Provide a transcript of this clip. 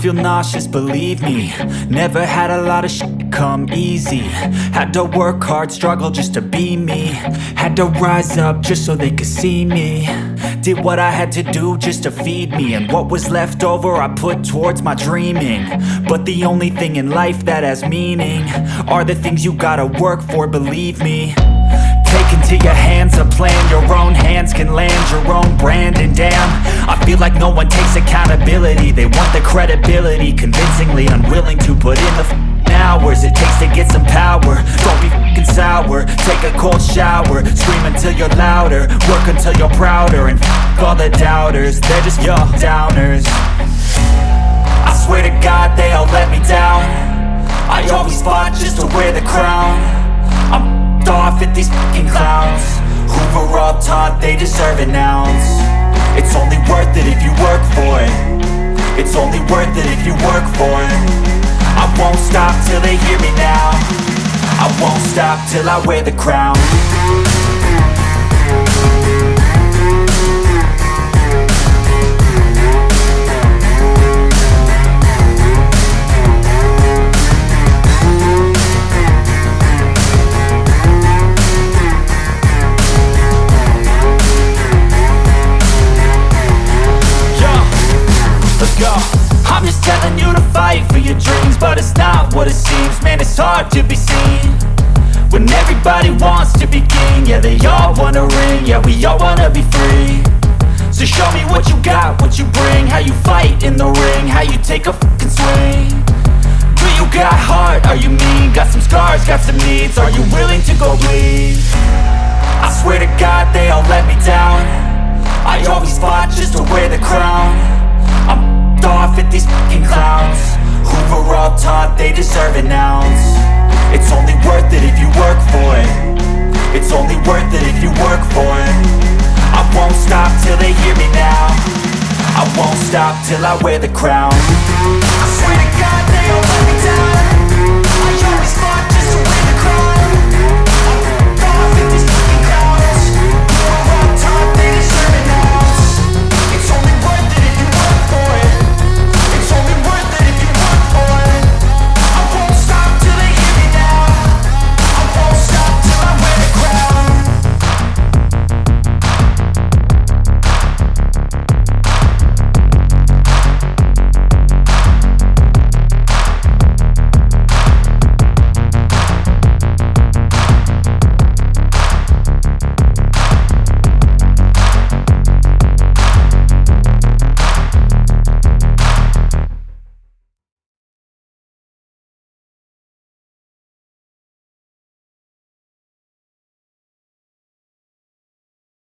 feel nauseous, believe me. Never had a lot of shit come easy. Had to work hard, struggle just to be me. Had to rise up just so they could see me. Did what I had to do just to feed me, and what was left over I put towards my dreaming. But the only thing in life that has meaning are the things you gotta work for, believe me. Take into your hands a plan, your own hands can land your own brand. And damn, I feel like no one takes accountability. They want the credibility, convincingly unwilling to put in the hours it takes to get some power. Don't be f***ing sour, take a cold shower. Scream until you're louder, work until you're prouder. And f*** all the doubters, they're just your downers. I swear to God they all let me down. I always fought just to wear the crown. I'm off at these fucking clowns who were all taught they deserve an ounce. It's only worth it if you work for it. It's only worth it if you work for it. I won't stop till they hear me now. I won't stop till I wear the crown. I'm just telling you to fight for your dreams, but it's not what it seems. Man, it's hard to be seen when everybody wants to be king. Yeah, they all wanna ring, yeah, we all wanna be free. So show me what you got, what you bring, how you fight in the ring, how you take a fucking swing. Do you got heart, are you mean? Got some scars, got some needs, are you willing to go bleed? I swear to God they all let me down. I always fought just to wear the crown. I'm off at these fucking clowns who were all taught they deserve an ounce. It's only worth it if you work for it. It's only worth it if you work for it. I won't stop till they hear me now. I won't stop till I wear the crown. I swear to